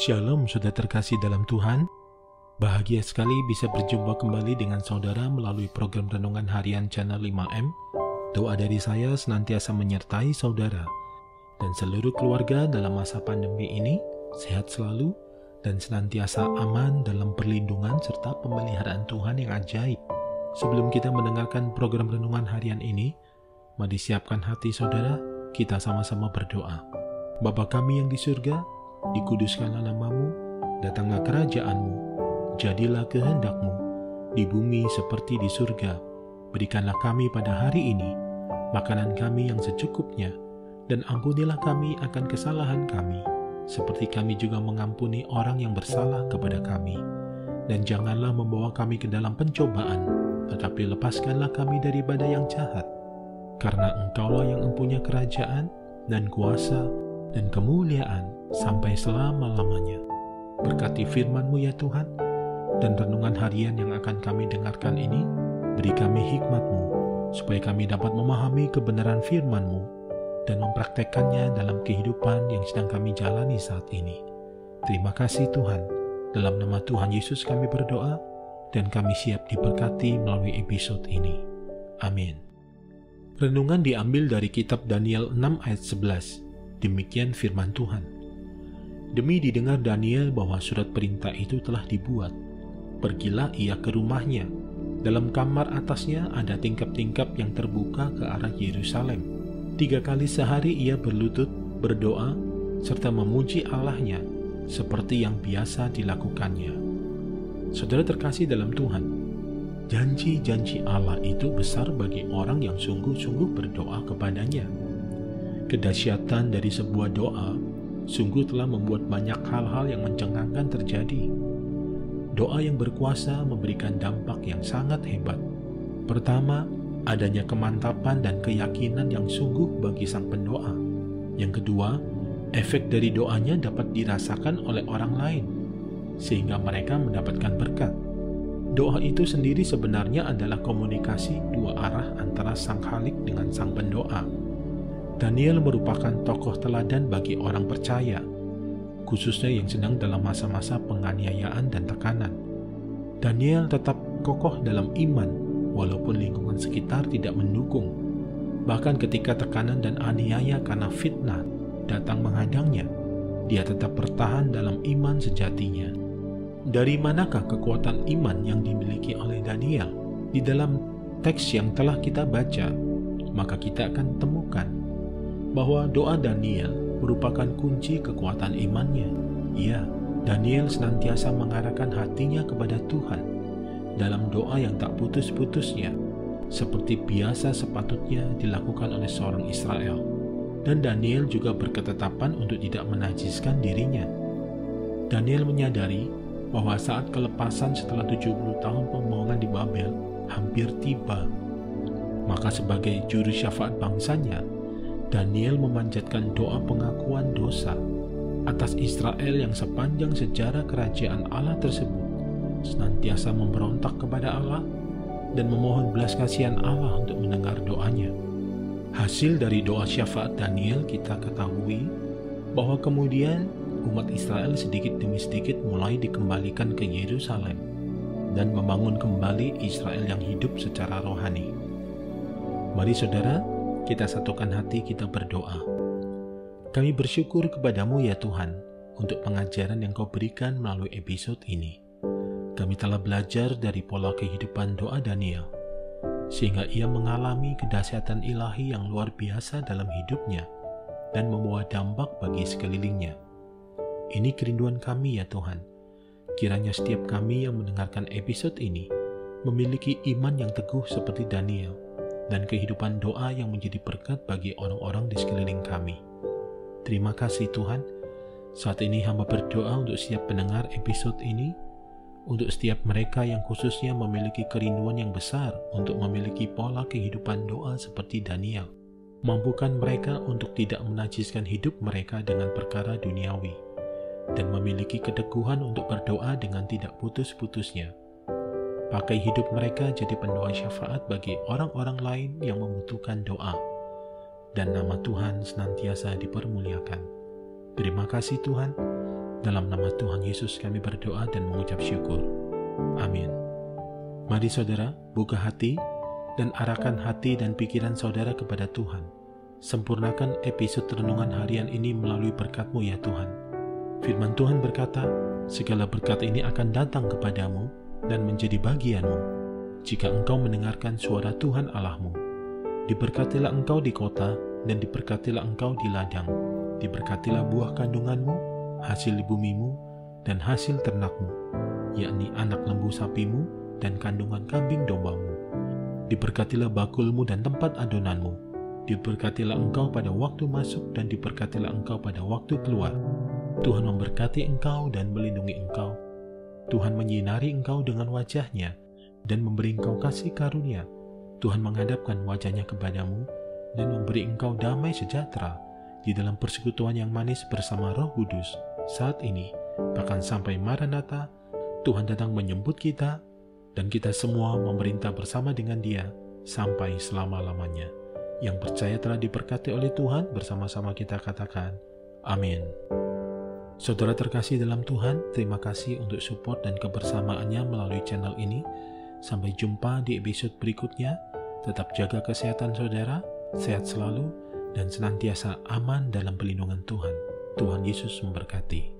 Shalom saudara terkasih dalam Tuhan. Bahagia sekali bisa berjumpa kembali dengan saudara melalui program Renungan Harian Channel 5M. Doa dari saya senantiasa menyertai saudara dan seluruh keluarga dalam masa pandemi ini, sehat selalu dan senantiasa aman dalam perlindungan serta pemeliharaan Tuhan yang ajaib. Sebelum kita mendengarkan program Renungan Harian ini, mari siapkan hati saudara, kita sama-sama berdoa. Bapa kami yang di surga, dikuduskanlah namamu, datanglah kerajaanmu, jadilah kehendakmu, di bumi seperti di surga. Berikanlah kami pada hari ini makanan kami yang secukupnya, dan ampunilah kami akan kesalahan kami, seperti kami juga mengampuni orang yang bersalah kepada kami. Dan janganlah membawa kami ke dalam pencobaan, tetapi lepaskanlah kami daripada yang jahat. Karena Engkaulah yang mempunyai kerajaan, dan kuasa, dan kemuliaan, sampai selama-lamanya. Berkati firman-Mu ya Tuhan, dan renungan harian yang akan kami dengarkan ini, beri kami hikmat-Mu, supaya kami dapat memahami kebenaran firman-Mu, dan mempraktekkannya dalam kehidupan yang sedang kami jalani saat ini. Terima kasih Tuhan, dalam nama Tuhan Yesus kami berdoa, dan kami siap diberkati melalui episode ini. Amin. Renungan diambil dari kitab Daniel 6 ayat 11. Demikian firman Tuhan. Demi didengar Daniel bahwa surat perintah itu telah dibuat, pergilah ia ke rumahnya. Dalam kamar atasnya ada tingkap-tingkap yang terbuka ke arah Yerusalem. 3 kali sehari ia berlutut, berdoa, serta memuji Allahnya, seperti yang biasa dilakukannya. Saudara terkasih dalam Tuhan, janji-janji Allah itu besar bagi orang yang sungguh-sungguh berdoa kepadanya. Kedahsyatan dari sebuah doa sungguh telah membuat banyak hal-hal yang mencengangkan terjadi. Doa yang berkuasa memberikan dampak yang sangat hebat. Pertama, adanya kemantapan dan keyakinan yang sungguh bagi sang pendoa. Yang kedua, efek dari doanya dapat dirasakan oleh orang lain, sehingga mereka mendapatkan berkat. Doa itu sendiri sebenarnya adalah komunikasi dua arah antara sang Khalik dengan sang pendoa. Daniel merupakan tokoh teladan bagi orang percaya, khususnya yang sedang dalam masa-masa penganiayaan dan tekanan. Daniel tetap kokoh dalam iman, walaupun lingkungan sekitar tidak mendukung. Bahkan ketika tekanan dan aniaya karena fitnah datang menghadangnya, dia tetap bertahan dalam iman sejatinya. Dari manakah kekuatan iman yang dimiliki oleh Daniel? Di dalam teks yang telah kita baca, maka kita akan temukan bahwa doa Daniel merupakan kunci kekuatan imannya. Ya, Daniel senantiasa mengarahkan hatinya kepada Tuhan dalam doa yang tak putus-putusnya, seperti biasa sepatutnya dilakukan oleh seorang Israel. Dan Daniel juga berketetapan untuk tidak menajiskan dirinya. Daniel menyadari bahwa saat kelepasan setelah 70 tahun pembohongan di Babel hampir tiba. Maka sebagai juru syafaat bangsanya, Daniel memanjatkan doa pengakuan dosa atas Israel yang sepanjang sejarah kerajaan Allah tersebut senantiasa memberontak kepada Allah dan memohon belas kasihan Allah untuk mendengar doanya. Hasil dari doa syafaat Daniel kita ketahui bahwa kemudian umat Israel sedikit demi sedikit mulai dikembalikan ke Yerusalem dan membangun kembali Israel yang hidup secara rohani. Mari saudara, kita satukan hati, kita berdoa. Kami bersyukur kepadamu ya Tuhan untuk pengajaran yang Kau berikan melalui episode ini. Kami telah belajar dari pola kehidupan doa Daniel, sehingga ia mengalami kedahsyatan ilahi yang luar biasa dalam hidupnya dan membawa dampak bagi sekelilingnya. Ini kerinduan kami ya Tuhan. Kiranya setiap kami yang mendengarkan episode ini memiliki iman yang teguh seperti Daniel, dan kehidupan doa yang menjadi berkat bagi orang-orang di sekeliling kami. Terima kasih Tuhan. Saat ini hamba berdoa untuk setiap pendengar episode ini, untuk setiap mereka yang khususnya memiliki kerinduan yang besar untuk memiliki pola kehidupan doa seperti Daniel. Mampukan mereka untuk tidak menajiskan hidup mereka dengan perkara duniawi, dan memiliki keteguhan untuk berdoa dengan tidak putus-putusnya. Pakai hidup mereka jadi pendoa syafaat bagi orang-orang lain yang membutuhkan doa, dan nama Tuhan senantiasa dipermuliakan. Terima kasih Tuhan. Dalam nama Tuhan Yesus kami berdoa dan mengucap syukur. Amin. Mari saudara, buka hati dan arahkan hati dan pikiran saudara kepada Tuhan. Sempurnakan episode renungan harian ini melalui berkat-Mu ya Tuhan. Firman Tuhan berkata, segala berkat ini akan datang kepadamu dan menjadi bagianmu, jika engkau mendengarkan suara Tuhan Allah-Mu. Diberkatilah engkau di kota, dan diberkatilah engkau di ladang. Diberkatilah buah kandunganmu, hasil bumimu, dan hasil ternakmu, yakni anak lembu sapimu, dan kandungan kambing dombamu. Diberkatilah bakulmu dan tempat adonanmu. Diberkatilah engkau pada waktu masuk, dan diberkatilah engkau pada waktu keluar. Tuhan memberkati engkau dan melindungi engkau. Tuhan menyinari engkau dengan wajah-Nya dan memberi engkau kasih karunia. Tuhan menghadapkan wajah-Nya kepadamu dan memberi engkau damai sejahtera di dalam persekutuan yang manis bersama Roh Kudus saat ini, bahkan sampai Maranatha. Tuhan datang menjemput kita, dan kita semua memerintah bersama dengan Dia sampai selama-lamanya. Yang percaya telah diberkati oleh Tuhan, bersama-sama kita katakan, amin. Saudara terkasih dalam Tuhan, terima kasih untuk support dan kebersamaannya melalui channel ini. Sampai jumpa di episode berikutnya. Tetap jaga kesehatan saudara, sehat selalu, dan senantiasa aman dalam perlindungan Tuhan. Tuhan Yesus memberkati.